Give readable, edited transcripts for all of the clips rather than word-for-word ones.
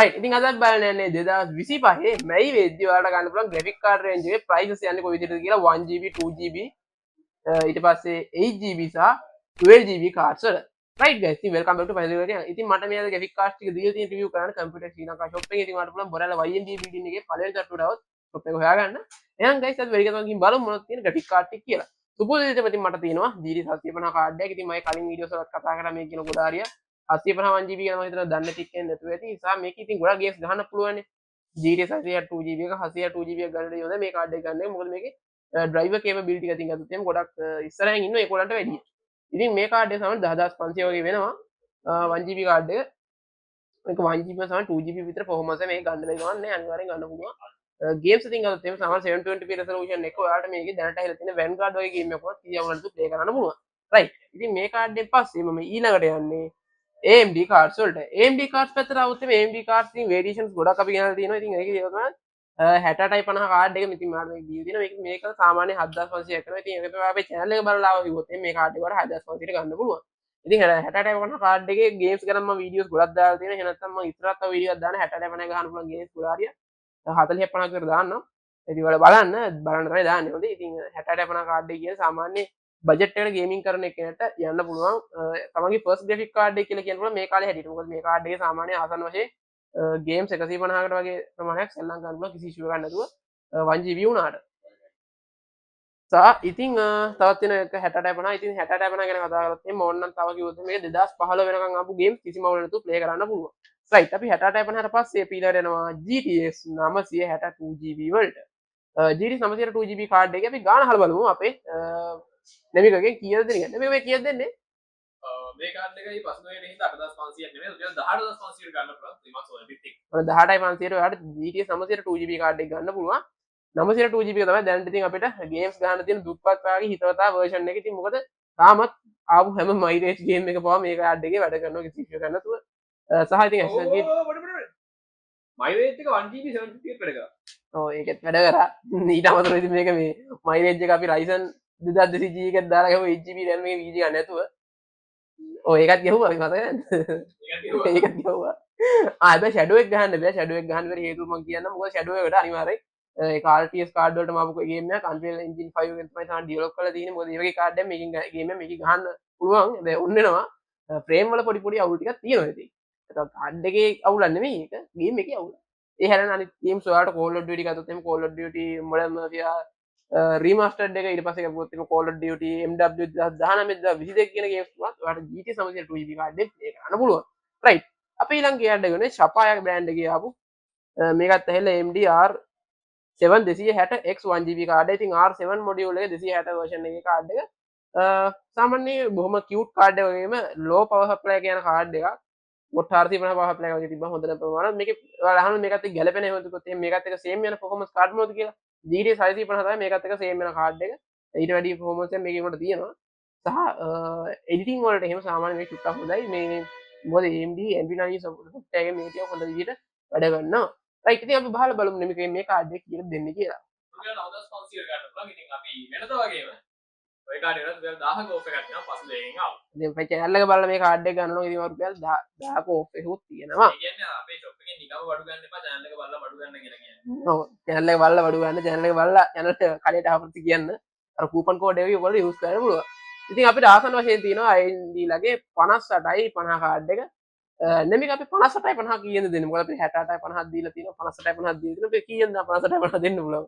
Right. ඉතින් අදත් බලන්න යන්නේ 2025 මැයි වෙද්දී ඔයාලට ගන්න පුළුවන් graphic card range එකේ prices යන්නේ කොයි විදිහටද කියලා 1GB 2GB ඊට පස්සේ 8GB සහ 12GB cards වල. right guys, ඉතින් welcome back to Final Video. ඉතින් මට මේ graphic cards ටික දීලා තියෙන review කරන්න computer ශ්‍රී ලංකා shop එකේ. ඉතින් ඔයාලට පුළුවන් බොරැල්ල YND building එකේ පළවෙනි තට්ටුවට આવොත් shop එක හොයාගන්න. එහෙනම් guys අද වැඩි කතාවකින් බලමු මොනවද තියෙන graphic card ටික කියලා. සුපුරුදු විදිහට මට තියෙනවා GT 750 card එකක්. ඉතින් මම කලින් වීඩියෝස් වලත් කතා කරා මේ කියන ගොඩාරිය 750 1GB ගැන මම හිතනවා දන්න ටිකෙන් නැතුව ඇති. නිසා මේක ඉතින් ගොඩක් games ගහන්න පුළුවන්. GT 762GB එක 802GB එක ගන්න යොද මේ card එක ගන්න. මොකද මේකේ driver capability එක තින් ගත්තොත් ගොඩක් ඉස්සරහින් ඉන්න ඒගොල්ලන්ට වැඩියි. ඉතින් මේ card එක සමහර 10500 වගේ වෙනවා. 1GB card එක මේක 1GB සමහර 2GB විතර performance එක මේක ගන්න බැරි ගමන් නෑ අනිවාර්යෙන් ගන්න පුළුවන්. games ඉතින් ගත්තොත් එහෙම සමහර 720p resolution එක ඔයාලට මේකේ දැනට ඇහිලා තියෙන Vanguard වගේ game එකක් වුණත් 30 වුණත් play කරන්න පුළුවන්. right. ඉතින් මේ card එකෙන් පස්සේ මම ඊළඟට යන්නේ AMD cards වලට. AMD cards පැත්තට આવුත් මේ AMD cards ඉතින් variations ගොඩක් අපි ගෙනල්ලා තියෙනවා. ඉතින් ඒකේ දේවල් තමයි 60ටයි 50 card එක ඉතින් මාත් මේක දීලා තියෙනවා. මේක සාමාන්‍ය 7500 කරනවා. ඉතින් ඒක තමයි අපේ channel එක බලලා ආව කිව්වොත් මේ card එක වල 6500ට ගන්න පුළුවන්. ඉතින් 60ටයි 50 card එකේ games ගැන මම videos ගොඩක් දාලා තියෙනවා. එහෙනම් නැත්නම් මම ඉස්සරහත් තව video එකක් දාන්න 60ටයි 50 ගහන්න පුළුවන් games ගොඩාරිය 40 50 විතර දාන්නම්. ඉතින් වල බලන්න තමයි දාන්නේ. හොඳයි. ඉතින් 60ටයි 50 card එක කියන්නේ සාමාන්‍ය බජට් එකට ගේමින් කරන එකකට යන්න පුළුවන්. තමන්ගේ ෆර්ස්ට් graphic card එක කියලා කියන්න පුළුවන් මේ කාලේ හැටියට. මොකද මේ card එකේ සාමාන්‍ය ආසන්න වශයෙන් games 150කට වගේ ප්‍රමාණයක් සෙල්ලම් කරන්න පුළුවන් කිසි ඉෂුවක් නැතුව 1GB වුණාට. ඉතින් තවත් වෙන එක 60ටයි 50. ඉතින් 60ටයි 50 ගැන කතා කරලා තියෙන්නේ ඕනනම් තව කිව්වොත් මේක 2015 වෙනකන් ආපු games කිසිම අවුල නැතුව play කරන්න පුළුවන්. right. අපි 60ටයි 50ට පස්සේ පීලර් යනවා GTX 962GB වලට. GT 962GB card එකේ අපි ගාන හල බලමු අපේ නෙමිකගෙන් කීයද දෙන්නේ. නෙමික මේ කීයද දෙන්නේ? මේ කාඩ් එකයි පසුතැවෙන හින්දා 8500ක් නෙමෙයි 18500ට ගන්න පුළුවන් 3 months වලට. 18500ට ඔයාලට GT 962GB card එක ගන්න පුළුවන්. 962GB එක තමයි දැනට ඉතින් අපිට games ගන්න තියෙන දුප්පත් වාගේ හිතවතා version එක. ඉතින් මොකද තාමත් ආපු හැම mileage game එක පවා මේ card එකේ වැඩ කරනවා කිසි ඉෂුවක් නැතුව. සහ ඉතින් SSD mileage එක 1GB 750 එක වැඩ කරා. ඔව් ඒකෙත් වැඩ කරා. ඊට අමතරව ඉතින් මේක මේ mileage එක අපි Ryzen 2200G එකක් දාලා ගහුවා 8GB RAM එකේ VG ගන්න නැතුව. ඔය ඒකත් ගහුවා අපි මතකද? ඒකත් ගහුවා. හැබැයි shadow එක ගහන්න බෑ. shadow එක ගහන්න බැරි හේතුව මම කියන්නම්. මොකද shadow එකට අනිවාර්යයෙන් ඒක RTS card වලටම ආපු game එකක් Unreal Engine 5 එකෙන් තමයි තාම develop කරලා තියෙන්නේ. මොකද මේ වගේ card එකක් මේකෙන් game එක මේකේ ගහන්න පුළුවන්. හැබැයි උන් වෙනවා frame වල පොඩි අවුල් ටිකක් තියෙනවා ඉතින්. ඒක card එකේ අවුලක් නෙමෙයි ඒක game එකේ අවුල. ඒ හැරෙන අනිත් games ඔයාලට Call of Duty ගත්තොත් එහෙම Call of Duty Modern Warfare remastered එක ඊට පස්සේ ගත්තොත් එහෙම Call of Duty MW 2019 2022 කියන games වලත් ඔයාලට GT 962GB card එක play කරන්න පුළුවන්. right. අපි ඊළඟ card එක ගන්නේ Sapphire brand එකේ ආපු මේකත් ඇහෙලා AMD R7 260X 1GB card එක. ඉතින් R7 module එක 260 version එකේ card එක. සාමාන්‍ය බොහොම cute card එක වගේම low power supply කියන card එකක්. මොට් 450 power supply එකක් වගේ තිබ්බා හොඳට ප්‍රමාණවත්. මේකේ ඔයාලා අහන මේකත් එක්ක ගැලපෙන හේතුව කිව්වොත් එහෙනම් මේකත් එක්ක same යන performance card මොනවද කියලා. GT 650 තමයි මේකත් එක්ක same යන card එක. ඊට වැඩි performance එක මේකේ උඩ තියෙනවා. සහ editing වලට එහෙම සාමාන්‍ය මේක චුට්ටක් හොඳයි. මේ මොකද AMD NVIDIA software එකේ මේක හොඳ විදිහට වැඩ කරනවා. right. ඉතින් අපි බහලා බලමු මේ card එක කීයද දෙන්නේ කියලා. ඔයාලා 9500ට ගන්න පුළුවන්. ඉතින් අපි වෙනද වගේම ඔය කාඩ් එකට 1000ක ඔෆ් එකක් තියෙනවා පසුතැවෙන් ආව. ඉතින් මේ channel එක බලලා මේ card එක ගන්නවා. ඉතින් රුපියල් 1000ක ඔෆ් එකකුත් තියෙනවා. ඒ කියන්නේ අපේ shop එකෙන් නිකම්ම බඩු ගන්න එපා channel එක බලලා බඩු ගන්න කියලා කියන්නේ. ඔව් channel එක බලලා බඩු ගන්න. channel එක බලලා channel එක කඩේට ආපුත් කියන්න. අර coupon code එක ඔයගොල්ලෝ use කරන්න පුළුවන්. ඉතින් අපිට ආසන්න වශයෙන් තියෙනවා AMD ලගේ 58යි 50 card එක. නෙමෙයි අපි 58යි 50 කීයෙන්ද දෙන්නේ. මොකද අපි 68යි 50ක් දීලා තියෙනවා. 58යි 50ක් දීලා තියෙනවා. අපි කීයෙන්ද 58යි 50 දෙන්න පුළුවන්.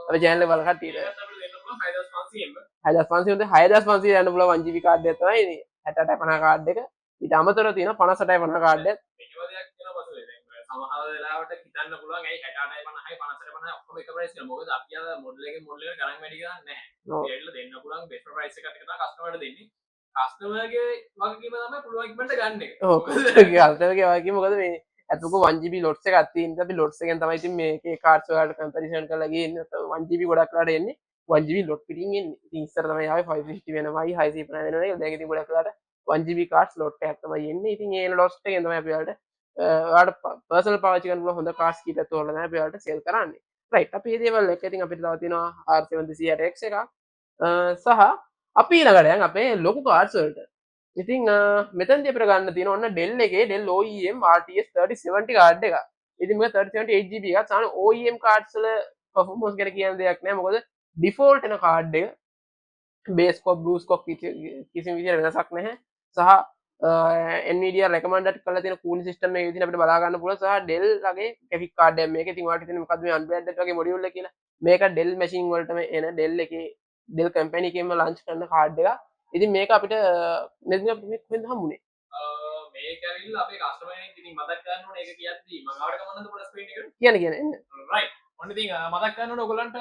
අපි channel එක බලලා කට්ටියට. ඒකත් අපිට දෙන්න පුළුවන් 6500 ෙන්. 6500 6500 යන්න පුළුවන් 1GB card එක තමයි මේ 68යි 50 card එක. ඊට අමතරව තියෙනවා 58යි 50 card එක. මෙහෙම දෙයක් කියනවා පසුවේ. දැන් සමහර වෙලාවට හිතන්න පුළුවන් ඇයි 68යි 50යි 58යි 50යි ඔක්කොම එක ප්‍රයිස් කියලා. මොකද අපි අර මොඩල් එකේ මොඩල් එකට ගණන් වැඩි ගන්න නැහැ. ඒකල දෙන්න පුළුවන් බෙස්ට් ප්‍රයිස් එකකට තමයි කස්ටමර්ට දෙන්නේ. කස්ටමර්ගේ වගකීම තමයි පුළුවන් ඉක්මනට ගන්න එක. ඔව් කස්ටමර්ගේ වගකීම මොකද මේ අතක 1GB lots එකක් තියෙන නිසා අපි lots එකෙන් තමයි ඉතින් මේකේ cards වලට comparison කරලා ගේන්නේ. 1GB ගොඩක් වෙලාට එන්නේ 1GB lot පිටින් එන්නේ. ඉතින් ඉස්සර තමයි ආවේ 550 වෙනවයි 650 වෙනවයි. දැන් ඉතින් ගොඩක් වෙලාට 1GB cards lot එකක් තමයි එන්නේ. ඉතින් ඒ lots එකෙන් තමයි අපි වලට ඔයාලට personal පාවිච්චි කරන්න පුළුවන් හොඳ cards කීපයක් තෝරලා තමයි අපි වලට sell කරන්නේ. right. අපි මේ දේවල් එක ඉතින් අපිට තව තියෙනවා R7 260X එකක්. සහ අපි ඊළඟට යන් අපේ ලොකු cards වලට. ඉතින් මෙතනදී අපිට ගන්න තියෙන ඔන්න Dell එකේ Dell OEM RTS 3070 card එක. ඉතින් මේක 3078 GB එකක් සාමාන්‍ය OEM cards වල performance ගැන කියන දෙයක් නෑ මොකද default එන card එක base scope blue scope කිසිම විදිහට වෙනසක් නැහැ සහ Nvidia recommended කරලා තියෙන cooling system එක විදිහට අපිට බලා ගන්න පුළුවන් සහ Dell ලගේ graphic card එකක් මේක. ඉතින් ඔයාලට හිතෙන්නේ මොකද්ද මේ unbranded වගේ module එක කියලා. මේක Dell machine වලටම එන Dell එකේ Dell company එකේම launch කරන card එකක්. ඉතින් මේක අපිට නෙදින අපිට මේ කොහෙන්ද හම්බුනේ? මේක ඇවිල්ලා අපේ කස්ටමර් කෙනෙක් ඉතින් මතක් කරන්න ඕනේ ඒක කියද්දි මම ආවට ගමන්නද පොඩ්ඩක් ස්ක්‍රීන් එකට. කියන රයිට්. ඔන්න ඉතින් මතක් කරන්න ඕනේ ඔයගලන්ට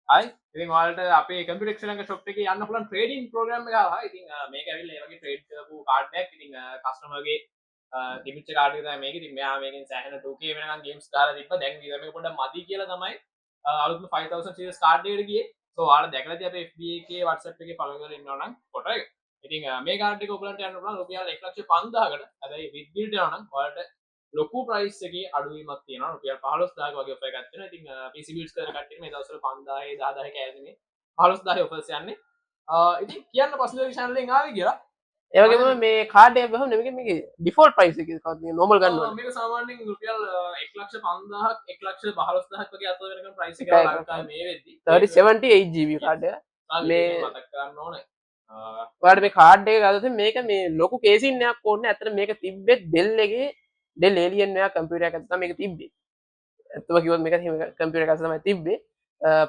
හයි ඉතින් ඔයාලට අපේ කම්පියුටර් එක්සලන්ක ෂොප් එකේ යන්න පුළුවන් ට්‍රේඩින් ප්‍රෝග්‍රෑම් එක ආවා. ඉතින් මේක ඇවිල්ලා ඒ වගේ ට්‍රේඩ් කරපු කාඩ් එකක්. ඉතින් කස්ටමර්ගේ තිබිච්ච කාඩ් එක තමයි මේක. ඉතින් මෙයා මේකෙන් සෑහෙන 2K වෙනකන් ගේම්ස් දාලා තිබ්බා. දැන් ඊට මේක පොඩ්ඩක් මදි කියලා තමයි අලුත්ම 5000 සීරීස් කාඩ් එකට ගියේ. සෝ ඔයාලා දැකලා ඉතින් අපේ FB එකේ WhatsApp එකේ follow කරලා ඉන්නවා නම් ෆොටෝ එක. ඉතින් මේ කාඩ් එක ඔයගලන්ට යන්න පුළුවන් රුපියල් 1,50,000කට. හැබැයි with build යනවා නම් ඔයාලට ලොකු ප්‍රයිස් එකේ අඩුවීමක් තියෙනවා. රුපියල් 15000ක වගේ ඔෆර් එකක් තියෙනවා. ඉතින් PC builds කරන කට්ටිය මේ දවස්වල 5000 10000 කෑදෙනේ 15000 ඔෆර්ස් යන්නේ. ඉතින් කියන්න පස්සේ channel එකෙන් ආවේ කියලා. ඒ වගේම මේ කාඩ් එක බහම නෙමෙයි මේකේ default price එක කවුද මේ normal ගන්නවා. මේක සාමාන්‍යයෙන් රුපියල් 1,50,000ක් 1,15,000ක් වගේ අතර වෙනකන් ප්‍රයිස් එක ලංකාවේ මේ වෙද්දි 3078 GB කාඩ් එක. මේ මතක් කරන්න ඕනේ. ඔයාලට මේ කාඩ් එක ගත්තොත් මේක මේ ලොකු කේසින් එකක් ඕනේ. ඇත්තට මේක තිබ්බෙත් Dell එකේ Dell Alien එකක් කම්පියුටර් එකක් තමයි මේක තිබ්බේ. ඇත්තම කිව්වොත් මේක කම්පියුටර් එකක් තමයි තිබ්බේ.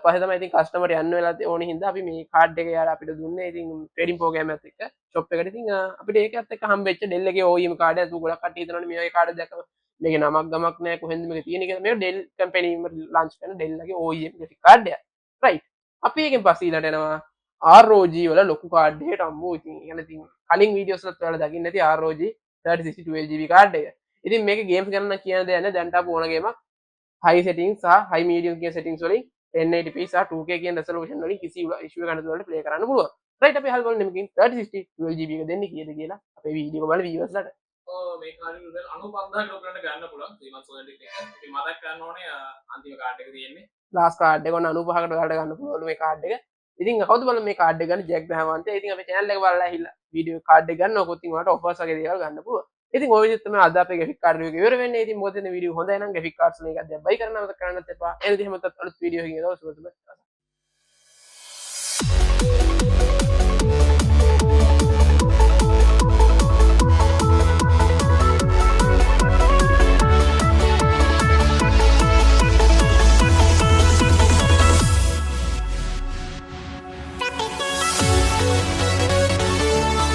පස්සේ තමයි ඉතින් කස්ටමර් යන්න වෙලා ඕනේ හින්දා අපි මේ කාඩ් එක යාර අපිට දුන්නේ. ඉතින් ට්‍රේඩින් ප්‍රෝග්‍රෑම් එකත් එක්ක ෂොප් එකට ඉතින් අපිට ඒකත් එක්ක හම්බෙච්ච Dell එකේ OEM කාඩ් එක. ගොඩක් කට්ටිය හිතනවනේ මේ වගේ කාඩ් දැක්කම මේකේ නමක් ගමක් නැහැ කොහෙන්ද මේක තියෙන්නේ කියලා. මේක Dell කම්පැනි launch කරන Dell එකේ OEM graphic කාඩ් එකක්. right. අපි එකෙන් පස්සේ ඊළඟට එනවා ROG වල ලොකු කාඩ් එකකට අම්මෝ. ඉතින් يعني ඉතින් කලින් වීඩියෝස් වලත් ඔයාලා දකින්න ඇති ROG 3060 12GB කාඩ් එක. ඉතින් මේක ගේම්ස් ගන්න කියන දෙයක් නෑ. දැන්ට ආපු ඕන ගේමක් high settings සහ high medium කියන settings වලින් 1080p සහ 2K කියන resolution වලින් කිසි issue එකක් නැතුව play කරන්න පුළුවන්. right අපි අහලා බලන්න මේකෙන් 3060 12GB එක දෙන්නේ කීයද කියලා අපේ වීඩියෝ එක බලන viewers ලට. මේ කාඩ් එක 95,000කට ඔයගලන්ට ගන්න පුළුවන් 3 months warranty එක. ඉතින් මතක් කරන්න ඕනේ අන්තිම කාඩ් එක තියෙන්නේ. last කාඩ් එක ඔන්න 95කට ඔයාලට ගන්න පුළුවන් මේ කාඩ් එක. ඉතින් කවුද බලන්න මේ කාඩ් එක ගන්න ජැක් ග්‍රහවන්තය. ඉතින් අපේ channel එක බලලා ඇහිලා වීඩියෝ කාඩ් එක ගන්න ඕකොත් ඉතින් ඔයාලට offers වගේ දේවල් ගන්න පුළුවන්. ඉතින් ඔය විදිහට තමයි අද අපේ graphic card review එක ඉවර වෙන්නේ. ඉතින් මොකද මේ වීඩියෝ හොඳයි නම් graphic cards වල එකක් දැන් buy කරන්න මතක කරන්නත් එපා. එන විදිහම අලුත් වීඩියෝ එකකින් එනවා සුබ සුබ.